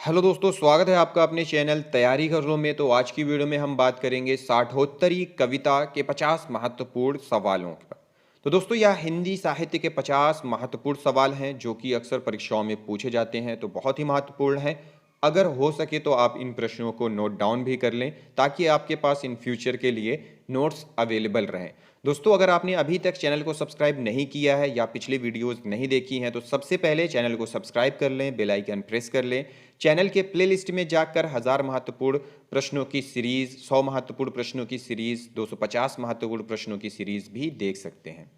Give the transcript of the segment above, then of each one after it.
Hello दोस्तों, स्वागत है आपका अपने चैनल तैयारी गज़लों में। तो आज की वीडियो में हम बात करेंगे साठोत्तरी कविता के 50 महत्वपूर्ण सवालों पर। तो दोस्तों, यह हिंदी साहित्य के 50 महत्वपूर्ण सवाल हैं जो कि अक्सर परीक्षाओं में पूछे जाते हैं, तो बहुत ही महत्वपूर्ण हैं। अगर हो सके तो आप इन प्रश्नों को नोट डाउन भी कर लें ताकि आपके पास इन फ्यूचर के लिए नोट्स अवेलेबल रहें। दोस्तों, अगर आपने अभी तक चैनल को सब्सक्राइब नहीं किया है या पिछली वीडियोस नहीं देखी हैं तो सबसे पहले चैनल को सब्सक्राइब कर लें, बेल आइकन प्रेस कर लें। चैनल के प्लेलिस्ट में जाकर 1000 महत्वपूर्ण प्रश्नों की सीरीज, 100 महत्वपूर्ण प्रश्नों की सीरीज, 250 महत्वपूर्ण प्रश्नों की सीरीज भी देख सकते हैं।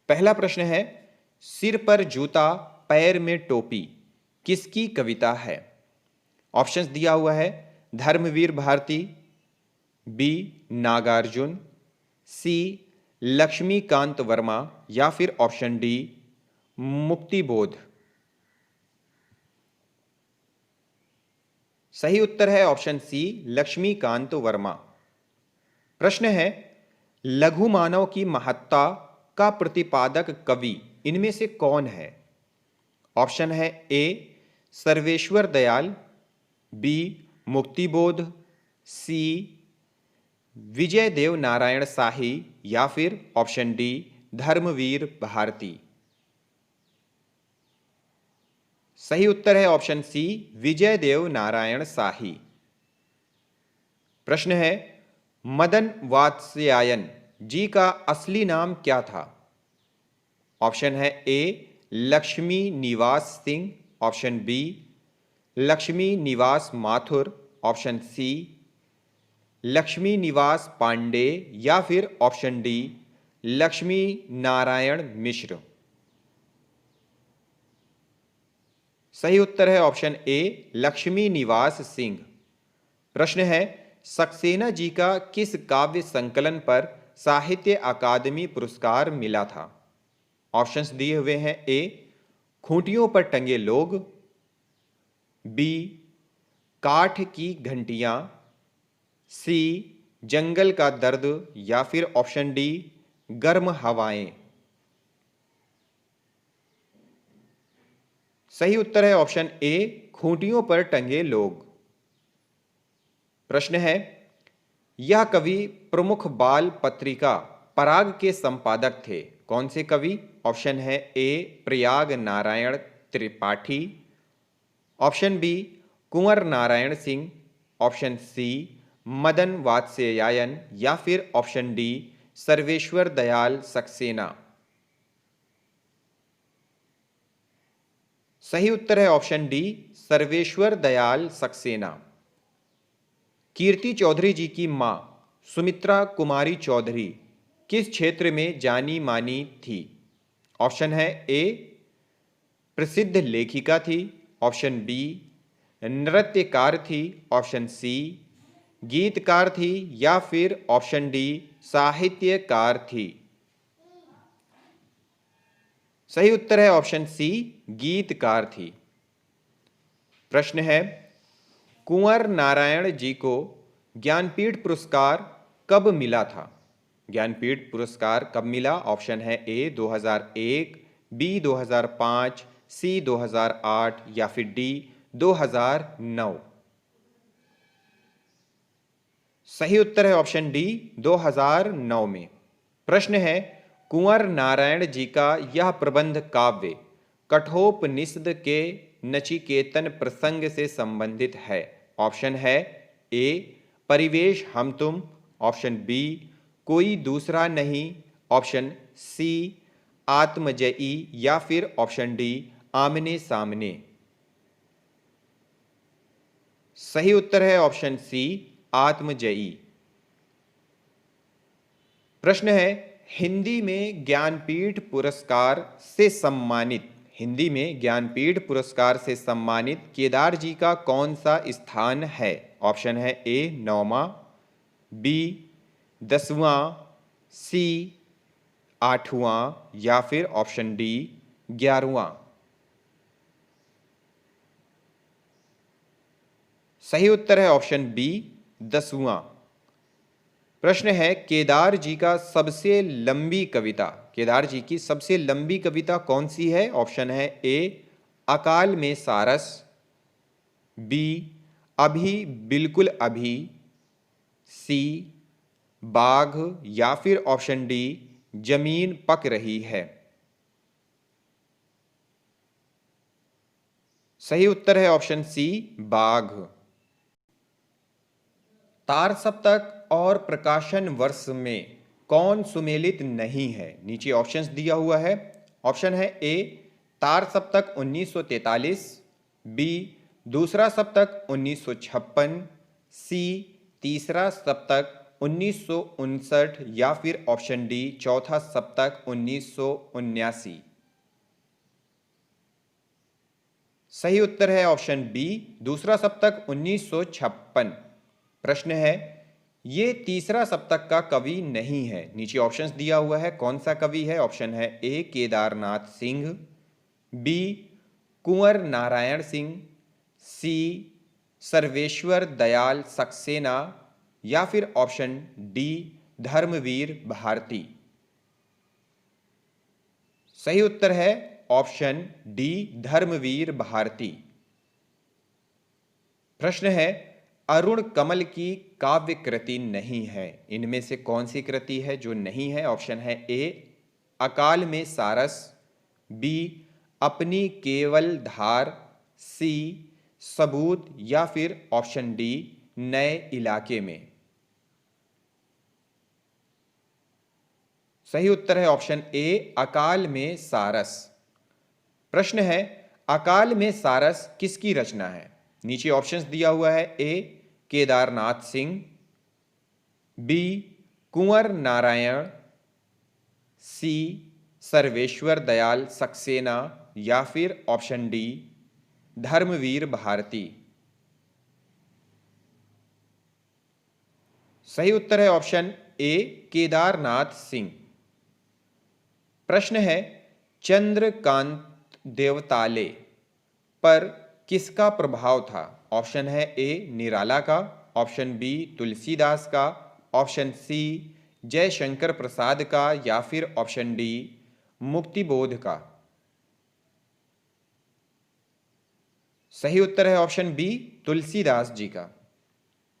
पहला प्रश्न है, सिर पर जूता पैर में टोपी किसकी कविता है? ऑप्शंस दिया हुआ है, धर्मवीर भारती, बी नागार्जुन, सी लक्ष्मीकांत वर्मा या फिर ऑप्शन डी मुक्तिबोध। सही उत्तर है ऑप्शन सी लक्ष्मीकांत वर्मा। प्रश्न है, लघु मानव की महत्ता का प्रतिपादक कवि इनमें से कौन है? ऑप्शन है ए सर्वेश्वर दयाल, बी मुक्तिबोध, सी विजय देव नारायण शाही या फिर ऑप्शन डी धर्मवीर भारती। सही उत्तर है ऑप्शन सी विजय देव नारायण शाही। प्रश्न है, मदन वात्स्यायन जी का असली नाम क्या था? ऑप्शन है ए लक्ष्मी निवास सिंह, ऑप्शन बी लक्ष्मी निवास माथुर, ऑप्शन सी लक्ष्मी निवास पांडे या फिर ऑप्शन डी लक्ष्मी नारायण मिश्र। सही उत्तर है ऑप्शन ए लक्ष्मी निवास सिंह। प्रश्न है, सक्सेना जी का किस काव्य संकलन पर साहित्य अकादमी पुरस्कार मिला था? ऑप्शंस दिए हुए हैं, ए खूंटियों पर टंगे लोग, बी काठ की घंटियां, सी जंगल का दर्द या फिर ऑप्शन डी गर्म हवाएं। सही उत्तर है ऑप्शन ए खूंटियों पर टंगे लोग। प्रश्न है, यह कवि प्रमुख बाल पत्रिका पराग के संपादक थे, कौन से कवि? ऑप्शन है ए प्रयाग नारायण त्रिपाठी, ऑप्शन बी कुंवर नारायण सिंह, ऑप्शन सी मदन वात्स्यायन या फिर ऑप्शन डी सर्वेश्वर दयाल सक्सेना। सही उत्तर है ऑप्शन डी सर्वेश्वर दयाल सक्सेना। कीर्ति चौधरी जी की मां सुमित्रा कुमारी चौधरी किस क्षेत्र में जानी मानी थी? ऑप्शन है ए प्रसिद्ध लेखिका थी, ऑप्शन बी नृत्यकार थी, ऑप्शन सी गीतकार थी या फिर ऑप्शन डी साहित्यकार थी। सही उत्तर है ऑप्शन सी गीतकार थी। प्रश्न है, कुंवर नारायण जी को ज्ञानपीठ पुरस्कार कब मिला था? ज्ञानपीठ पुरस्कार कब मिला? ऑप्शन है ए 2001, बी 2005, सी 2008 या फिर डी 2009। सही उत्तर है ऑप्शन डी 2009 में। प्रश्न है, कुंवर नारायण जी का यह प्रबंध काव्य कठोपनिषद के नचिकेतन प्रसंग से संबंधित है। ऑप्शन है ए परिवेश हम तुम, ऑप्शन बी कोई दूसरा नहीं, ऑप्शन सी आत्मजयी या फिर ऑप्शन डी आमने सामने। सही उत्तर है ऑप्शन सी आत्मजयी। प्रश्न है, हिंदी में ज्ञानपीठ पुरस्कार से सम्मानित केदार जी का कौन सा स्थान है? ऑप्शन है ए 9वां, बी 10वां, सी 8वां या फिर ऑप्शन डी 11वां। सही उत्तर है ऑप्शन बी 10वां। प्रश्न है, केदार जी की सबसे लंबी कविता कौन सी है? ऑप्शन है ए अकाल में सारस, बी अभी बिल्कुल अभी, सी बाघ, या फिर ऑप्शन डी जमीन पक रही है। सही उत्तर है ऑप्शन सी बाघ। तार सप्तक और प्रकाशन वर्ष में कौन सुमेलित नहीं है? नीचे ऑप्शंस दिया हुआ है। ऑप्शन है ए तार सप्तक 1943, बी दूसरा सप्तक 1956, सी तीसरा सप्तक 1959, या फिर ऑप्शन डी चौथा सप्तक 1979। सही उत्तर है ऑप्शन बी दूसरा सप्तक 1956। प्रश्न है ये तीसरा सप्तक का कवि नहीं है। नीचे ऑप्शंस दिया हुआ है, कौन सा कवि है? ऑप्शन है ए केदारनाथ सिंह, बी कुंवर नारायण सिंह, सी सर्वेश्वर दयाल सक्सेना, या फिर ऑप्शन डी धर्मवीर भारती। सही उत्तर है ऑप्शन डी धर्मवीर भारती। प्रश्न है अरुण कमल की काव्य कृति नहीं है, इनमें से कौन सी कृति है जो नहीं है? ऑप्शन है ए अकाल में सारस, बी अपनी केवल धार, सी सबूत, या फिर ऑप्शन डी नए इलाके में। सही उत्तर है ऑप्शन ए अकाल में सारस। प्रश्न है अकाल में सारस किसकी रचना है? नीचे ऑप्शंस दिया हुआ है, ए केदारनाथ सिंह, बी कुंवर नारायण, सी सर्वेश्वर दयाल सक्सेना, या फिर ऑप्शन डी धर्मवीर भारती। सही उत्तर है ऑप्शन ए केदारनाथ सिंह। प्रश्न है चंद्रकांत देवताले पर किसका प्रभाव था? ऑप्शन है ए निराला का, ऑप्शन बी तुलसीदास का, ऑप्शन सी जयशंकर प्रसाद का, या फिर ऑप्शन डी मुक्तिबोध का। सही उत्तर है ऑप्शन बी तुलसीदास जी का।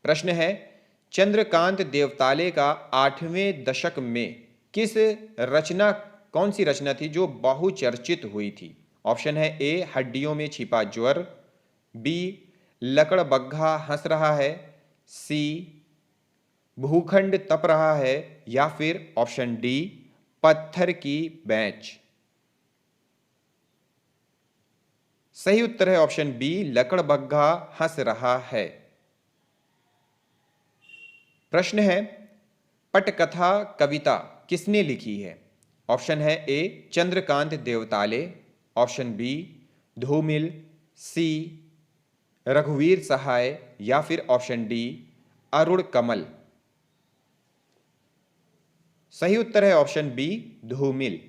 प्रश्न है चंद्रकांत देवताले का 8वें दशक में किस रचना कौन सी रचना थी जो बहुचर्चित हुई थी? ऑप्शन है ए हड्डियों में छिपा ज्वर, बी लकड़बग्घा हंस रहा है, सी भूखंड तप रहा है, या फिर ऑप्शन डी पत्थर की बेंच। सही उत्तर है ऑप्शन बी लकड़बग्घा हंस रहा है। प्रश्न है पटकथा कविता किसने लिखी है? ऑप्शन है ए चंद्रकांत देवताले, ऑप्शन बी धूमिल, सी रघुवीर सहाय, या फिर ऑप्शन डी अरुण कमल। सही उत्तर है ऑप्शन बी धूमिल।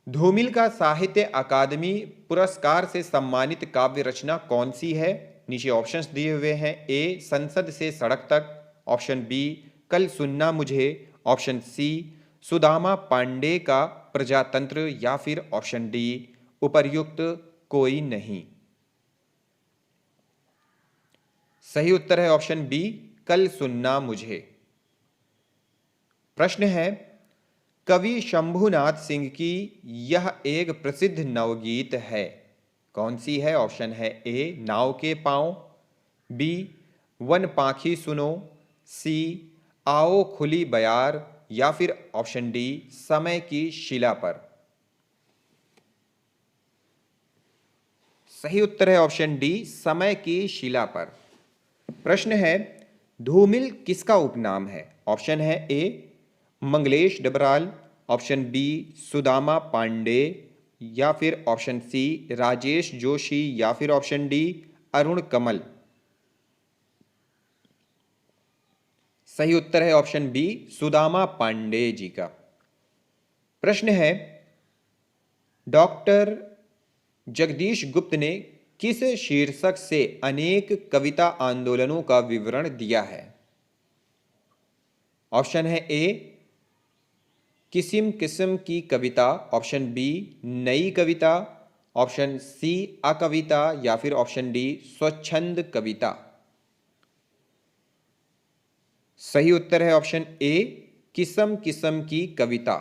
धूमिल का साहित्य अकादमी पुरस्कार से सम्मानित काव्य रचना कौन सी है? नीचे ऑप्शंस दिए हुए हैं, ए संसद से सड़क तक, ऑप्शन बी कल सुनना मुझे, ऑप्शन सी सुदामा पांडे का प्रजातंत्र, या फिर ऑप्शन डी उपर्युक्त कोई नहीं। सही उत्तर है ऑप्शन बी कल सुनना मुझे। प्रश्न है कवि शंभुनाथ सिंह की यह एक प्रसिद्ध नवगीत है, कौन सी है? ऑप्शन है ए नाव के पांव, बी वन पाखी सुनो, सी आओ खुली बयार, या फिर ऑप्शन डी समय की शिला पर। सही उत्तर है ऑप्शन डी समय की शिला पर। प्रश्न है धूमिल किसका उपनाम है? ऑप्शन है ए मंगलेश डबराल, ऑप्शन बी सुदामा पांडे, या फिर ऑप्शन सी राजेश जोशी, या फिर ऑप्शन डी अरुण कमल। सही उत्तर है ऑप्शन बी सुदामा पांडे जी का। प्रश्न है डॉक्टर जगदीश गुप्त ने किस शीर्षक से अनेक कविता आंदोलनों का विवरण दिया है? ऑप्शन है ए किस्म किस्म की कविता, ऑप्शन बी नई कविता, ऑप्शन सी अकविता या फिर ऑप्शन डी स्वच्छंद कविता। सही उत्तर है ऑप्शन ए किस्म किस्म की कविता।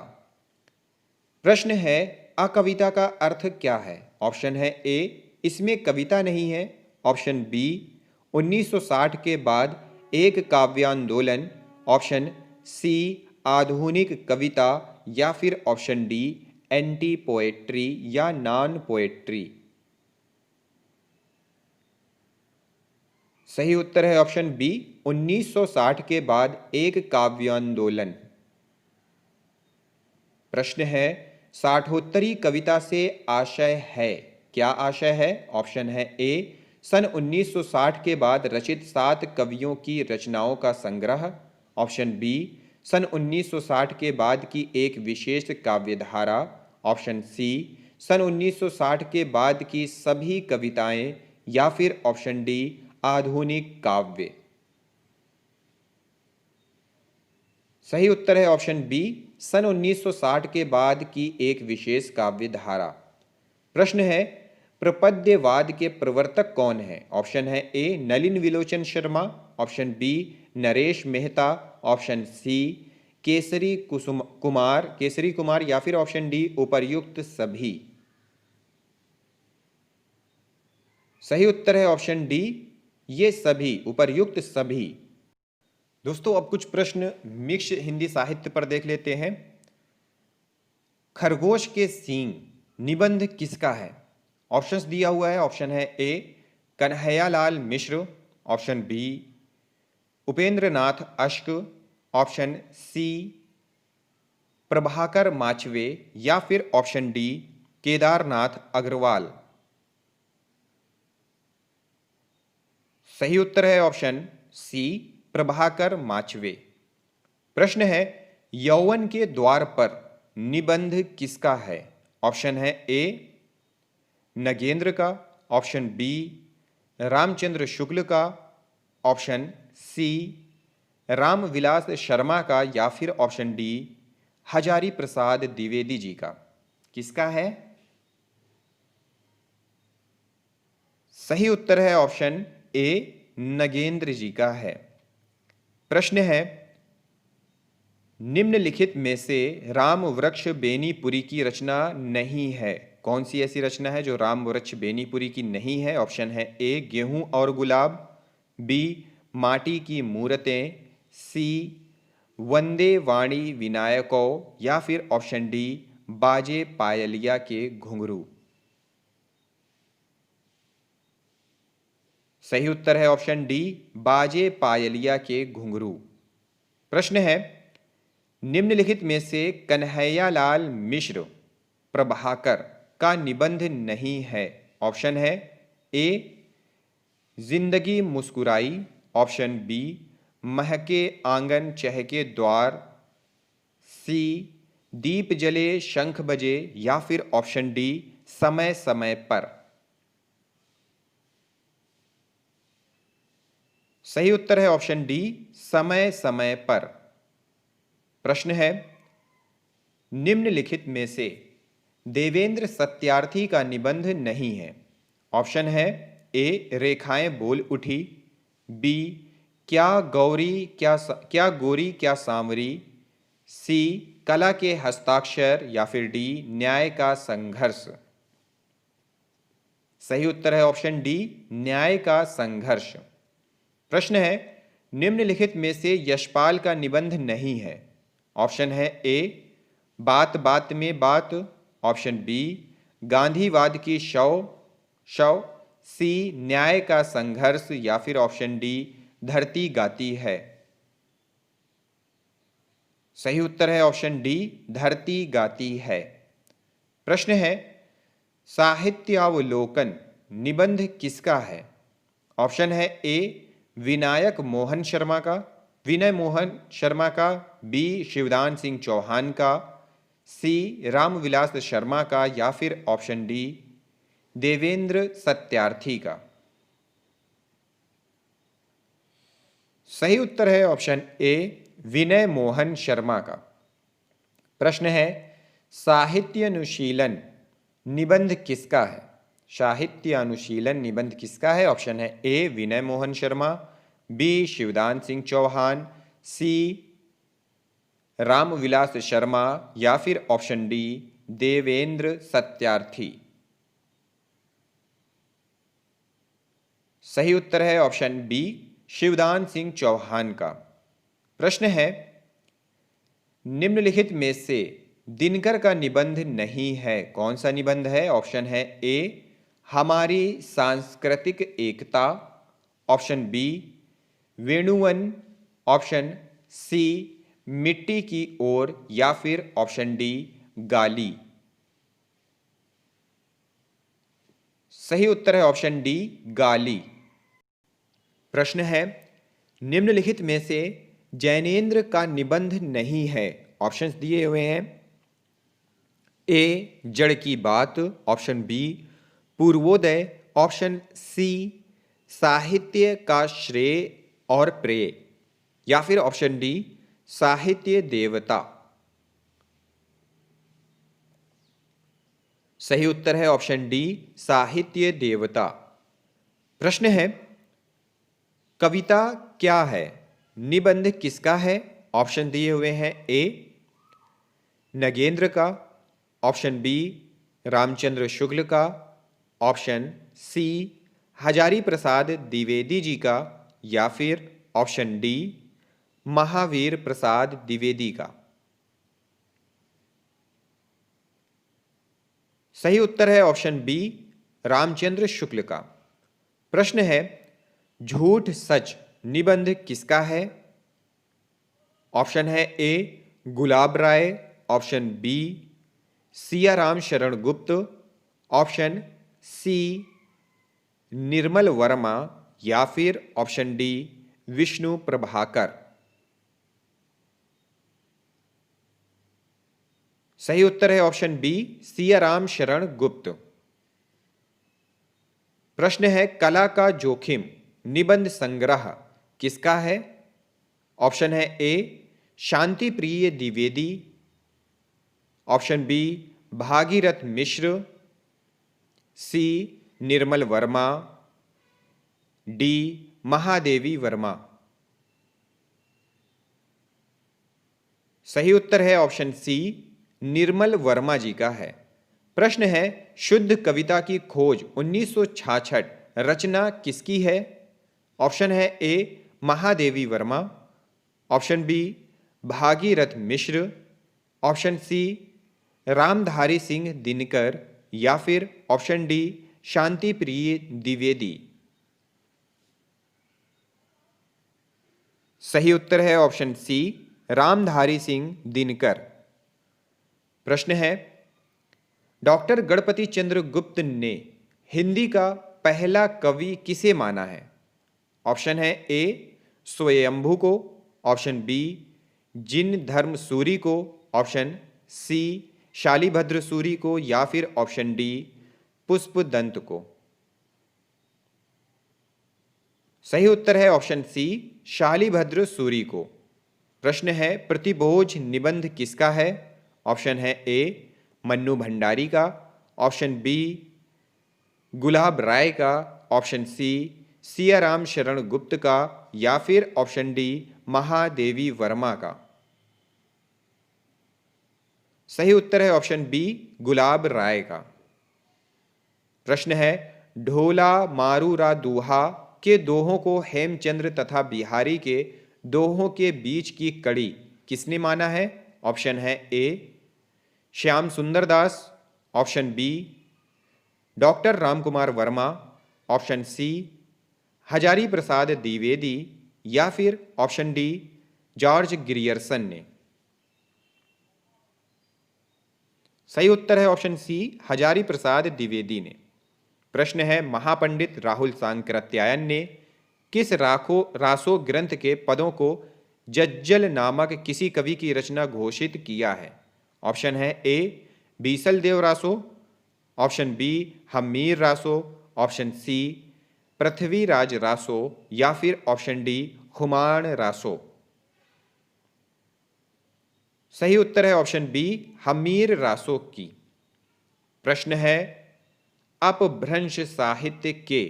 प्रश्न है अकविता का अर्थ क्या है। ऑप्शन है ए इसमें कविता नहीं है, ऑप्शन बी 1960 के बाद एक काव्यांदोलन, ऑप्शन सी आधुनिक कविता या फिर ऑप्शन डी एंटी पोएट्री या नॉन पोएट्री। सही उत्तर है ऑप्शन बी 1960 के बाद एक काव्यांदोलन। प्रश्न है साठोत्तरी कविता से आशय है, क्या आशय है। ऑप्शन है ए सन 1960 के बाद रचित 7 कवियों की रचनाओं का संग्रह, ऑप्शन बी सन 1960 के बाद की एक विशेष काव्यधारा, ऑप्शन सी सन 1960 के बाद की सभी कविताएं या फिर ऑप्शन डी आधुनिक काव्य। सही उत्तर है ऑप्शन बी सन 1960 के बाद की एक विशेष काव्य धारा। प्रश्न है प्रपद्यवाद के प्रवर्तक कौन है। ऑप्शन है A Nalin Vilochan Sharma, option B Naresh Mehta, option C Kesari Kumar या फिर ऑप्शन डी उपर्युक्त सभी। सही उत्तर है ऑप्शन डी ये सभी, उपर्युक्त सभी। दोस्तों अब कुछ प्रश्न मिक्स हिंदी साहित्य पर देख लेते हैं। खरगोश के सींग निबंध किसका है। ऑप्शंस दिया हुआ है। ऑप्शन है ए कन्हैयालाल मिश्र, ऑप्शन बी उपेंद्रनाथ अश्क, ऑप्शन सी प्रभाकर माचवे या फिर ऑप्शन डी केदारनाथ अग्रवाल। सही उत्तर है ऑप्शन सी प्रभाकर माचवे। प्रश्न है यौवन के द्वार पर निबंध किसका है। ऑप्शन है ए नगेंद्र का, ऑप्शन बी रामचंद्र शुक्ल का, ऑप्शन सी रामविलास शर्मा का या फिर ऑप्शन डी हजारी प्रसाद द्विवेदी जी का। किसका है। सही उत्तर है ऑप्शन ए नगेंद्र जी का है। प्रश्न है निम्नलिखित में से राम वृक्ष बेनीपुरी की रचना नहीं है। कौन सी ऐसी रचना है जो राम वृक्ष बेनीपुरी की नहीं है। ऑप्शन है ए गेहूं और गुलाब, बी माटी की मूरतें, सी वंदे वाणी विनायको या फिर ऑप्शन डी बाजे पायलिया के घुंघरू। सही उत्तर है ऑप्शन डी बाजे पायलिया के घुंघरू। प्रश्न है निम्नलिखित में से कन्हैयालाल मिश्र प्रभाकर का निबंध नहीं है। ऑप्शन है ए जिंदगी मुस्कुराई, ऑप्शन बी महके आंगन चहके द्वार, सी दीप जले शंख बजे या फिर ऑप्शन डी समय समय पर। सही उत्तर है ऑप्शन डी समय समय पर। प्रश्न है निम्नलिखित में से देवेंद्र सत्यार्थी का निबंध नहीं है। ऑप्शन है ए रेखाएं बोल उठी, बी क्या गोरी क्या सांवरी, सी कला के हस्ताक्षर या फिर डी न्याय का संघर्ष। सही उत्तर है ऑप्शन डी न्याय का संघर्ष। प्रश्न है निम्नलिखित में से यशपाल का निबंध नहीं है। ऑप्शन है ए बात बात में बात, ऑप्शन बी गांधीवाद की शव, सी न्याय का संघर्ष या फिर ऑप्शन डी धरती गाती है। सही उत्तर है ऑप्शन डी धरती गाती है। प्रश्न है साहित्यावलोकन निबंध किसका है। ऑप्शन है ए विनय मोहन शर्मा का, बी शिवदान सिंह चौहान का, सी रामविलास शर्मा का या फिर ऑप्शन डी देवेंद्र सत्यार्थी का। सही उत्तर है ऑप्शन ए विनय मोहन शर्मा का। प्रश्न है साहित्य अनुशीलन निबंध किसका है? साहित्य अनुशीलन निबंध किसका है? ऑप्शन है ए विनय मोहन शर्मा, बी शिवदान सिंह चौहान, सी रामविलास शर्मा या फिर ऑप्शन डी देवेंद्र सत्यार्थी। सही उत्तर है ऑप्शन बी शिवदान सिंह चौहान का। प्रश्न है निम्नलिखित में से दिनकर का निबंध नहीं है, कौन सा निबंध है? ऑप्शन है ए हमारी सांस्कृतिक एकता, option B Venuvan, option C मिट्टी की ओर या फिर ऑप्शन डी गाली। सही उत्तर है ऑप्शन डी गाली। प्रश्न है निम्नलिखित में से जैनेन्द्र का निबंध नहीं है, ऑप्शंस दिए हुए हैं। ए जड़ की बात, option B Purvodaya, option C साहित्य का श्रेय और प्रेय या फिर ऑप्शन डी साहित्य देवता। सही उत्तर है ऑप्शन डी साहित्य देवता। प्रश्न है कविता क्या है, निबंध किसका है? ऑप्शन दिए हुए हैं। ए नगेंद्र का, ऑप्शन बी रामचंद्र शुक्ल का, ऑप्शन सी हजारी प्रसाद द्विवेदी जी का या फिर ऑप्शन डी महावीर प्रसाद द्विवेदी का। सही उत्तर है ऑप्शन बी रामचंद्र शुक्ल का। प्रश्न है झूठ सच निबंध किसका है? ऑप्शन है ए गुलाब राय, option B Siyaram Sharan Gupt, option C Nirmal Verma या फिर ऑप्शन डी विष्णु प्रभाकर। सही उत्तर है ऑप्शन बी सियाराम शरण गुप्त। प्रश्न है कला का जोखिम निबंध संग्रह किसका है? ऑप्शन है ए शांति प्रिय द्विवेदी, ऑप्शन बी भागीरथ मिश्र, सी निर्मल वर्मा, डी महादेवी वर्मा। सही उत्तर है ऑप्शन सी निर्मल वर्मा जी का है। प्रश्न है शुद्ध कविता की खोज 1966 रचना किसकी है? ऑप्शन है ए महादेवी वर्मा, ऑप्शन बी भागीरथ मिश्र, ऑप्शन सी रामधारी सिंह दिनकर या फिर ऑप्शन डी शांति प्रिय द्विवेदी। सही उत्तर है ऑप्शन सी रामधारी सिंह दिनकर। प्रश्न है डॉक्टर गणपति चंद्र गुप्त ने हिंदी का पहला कवि किसे माना है? ऑप्शन है ए स्वयंभू को, ऑप्शन बी जिन धर्म सूरी को, ऑप्शन सी शालिभद्र सूरी को या फिर ऑप्शन डी पुष्पदंत को। सही उत्तर है ऑप्शन सी शालिभद्र सूरी को। प्रश्न है प्रतिभोज निबंध किसका है? ऑप्शन है ए मन्नू भंडारी का, ऑप्शन बी गुलाब राय का, ऑप्शन सी सियाराम शरण गुप्त का या फिर ऑप्शन डी महादेवी वर्मा का। सही उत्तर है ऑप्शन बी गुलाब राय का। प्रश्न है ढोला मारूरा दूहा के दोहों को हेमचंद्र तथा बिहारी के दोहों के बीच की कड़ी किसने माना है? ऑप्शन है A Shyam Sundar Das, option B doctor Ramkumar Verma, option C Hazari Prasad Dwivedi या फिर ऑप्शन डी जॉर्ज ग्रियर्सन ने। सही उत्तर है ऑप्शन सी हजारी प्रसाद द्विवेदी ने। प्रश्न है महापंडित राहुल सांकृत्यायन ने किस रासो ग्रंथ के पदों को जज्जल नामक किसी कवि की रचना घोषित किया है? ऑप्शन है A Bisal Dev Raso, option B Hammir Raso, option C Prithviraj Raso या फिर ऑप्शन डी हुमायूं रासो। सही उत्तर है ऑप्शन बी हमीर रासो की। प्रश्न है, अपभ्रंश साहित्य के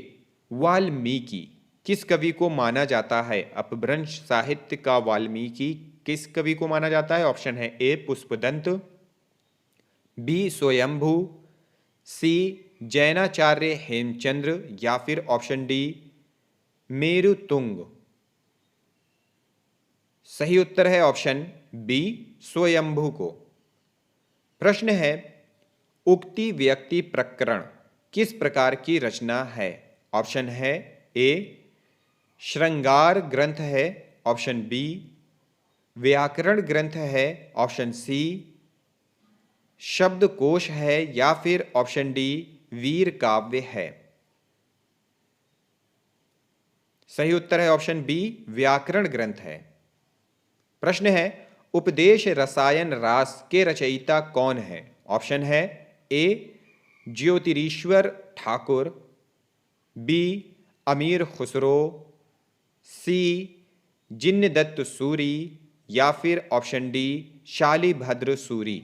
वाल्मीकि किस कवि को माना जाता है? अपभ्रंश साहित्य का वाल्मीकि किस कवि को माना जाता है? ऑप्शन है ए पुष्पदंत, बी स्वयंभू, सी जैनाचार्य हेमचंद्र, या फिर ऑप्शन डी मेरुतुंग। सही उत्तर है ऑप्शन बी स्वयंभू को। प्रश्न है, उक्ति व्यक्ति प्रकरण किस प्रकार की रचना है? ऑप्शन है ए श्रृंगार ग्रंथ है, ऑप्शन बी व्याकरण ग्रंथ है, ऑप्शन सी शब्दकोश है, या फिर ऑप्शन डी वीर काव्य है। सही उत्तर है ऑप्शन बी व्याकरण ग्रंथ है। प्रश्न है, उपदेश रसायन रास के रचयिता कौन है? ऑप्शन है ए ज्योतिरीश्वर ठाकुर, बी अमीर खुसरो, सी जिन्नदत्त सूरी, या फिर ऑप्शन डी शालिभद्र सूरी।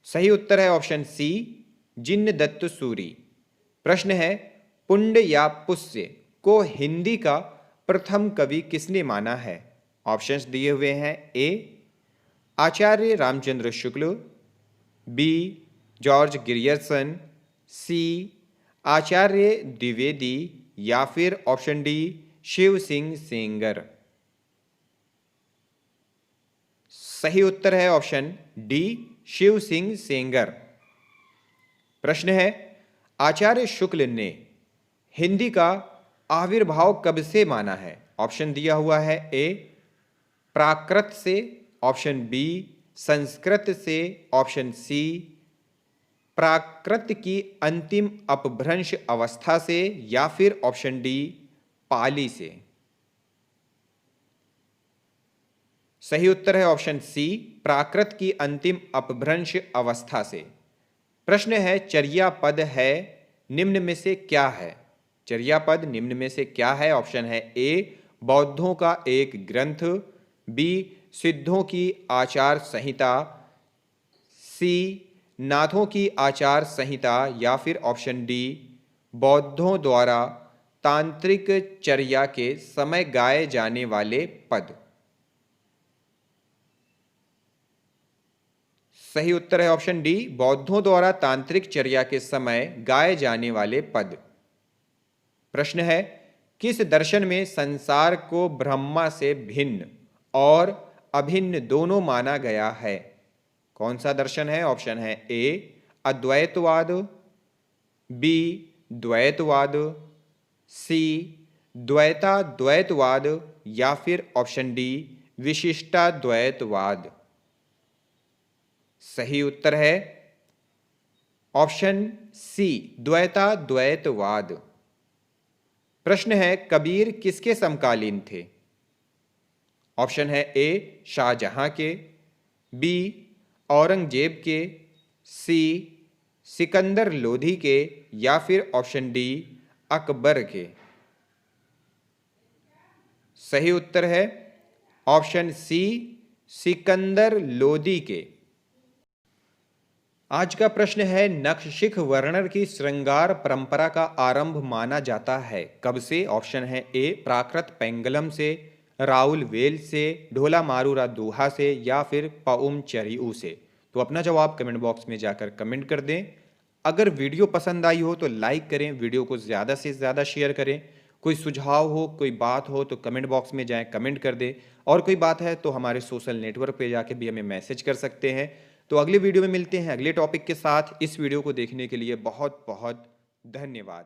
सही उत्तर है ऑप्शन सी जिन्नदत्त सूरी। प्रश्न है, पुंड या पुष्य को हिंदी का प्रथम कवि किसने माना है? ऑप्शंस दिए हुए हैं, ए आचार्य Ramchandra Shukla, B George Grierson, सी आचार्य द्विवेदी, या फिर ऑप्शन डी शिव सिंह सेंगर। सही उत्तर है ऑप्शन डी शिव सिंह सेंगर। प्रश्न है, आचार्य शुक्ल ने हिंदी का आविर्भाव कब से माना है? ऑप्शन दिया हुआ है, ए प्राकृत से, ऑप्शन बी संस्कृत से, ऑप्शन सी प्राकृत की अंतिम अपभ्रंश अवस्था से, या फिर ऑप्शन डी पाली से। सही उत्तर है ऑप्शन सी प्राकृत की अंतिम अपभ्रंश अवस्था से। प्रश्न है, चर्या पद है निम्न में से क्या है? चर्या पद निम्न में से क्या है? ऑप्शन है ए बौद्धों का एक ग्रंथ, बी सिद्धों की आचार संहिता, सी नाथों की आचार संहिता, या फिर ऑप्शन डी बौद्धों द्वारा तांत्रिक चर्या के समय गाए जाने वाले पद। सही उत्तर है ऑप्शन डी बौद्धों द्वारा तांत्रिक चर्या के समय गाए जाने वाले पद। प्रश्न है, किस दर्शन में संसार को ब्रह्मा से भिन्न और अभिन्न दोनों माना गया है? कौन सा दर्शन है? ऑप्शन है ए अद्वैतवाद, बी द्वैतवाद, सी द्वैताद्वैतवाद, या फिर ऑप्शन डी विशिष्टाद्वैतवाद। सही उत्तर है ऑप्शन सी द्वैताद्वैतवाद। प्रश्न है, कबीर किसके समकालीन थे? ऑप्शन है ए शाहजहां के, बी औरंगजेब के, सी सिकंदर लोधी के, या फिर ऑप्शन डी अकबर के। सही उत्तर है ऑप्शन सी सिकंदर लोधी के। आज का प्रश्न है, नखशिख वर्णन की श्रृंगार परंपरा का आरंभ माना जाता है कब से? ऑप्शन है ए प्राकृत पेंगलम से, राउल वेल से, ढोला मारूरा दोहा से, या फिर पाउम चरिऊ से। तो अपना जवाब कमेंट बॉक्स में जाकर कमेंट कर दें। अगर वीडियो पसंद आई हो तो लाइक करें, वीडियो को ज़्यादा से ज़्यादा शेयर करें। कोई सुझाव हो, कोई बात हो तो कमेंट बॉक्स में जाएं, कमेंट कर दें। और कोई बात है तो हमारे सोशल नेटवर्क पे जाके भी हमें मैसेज कर सकते हैं। तो अगले वीडियो में मिलते हैं अगले टॉपिक के साथ। इस वीडियो को देखने के लिए बहुत बहुत धन्यवाद।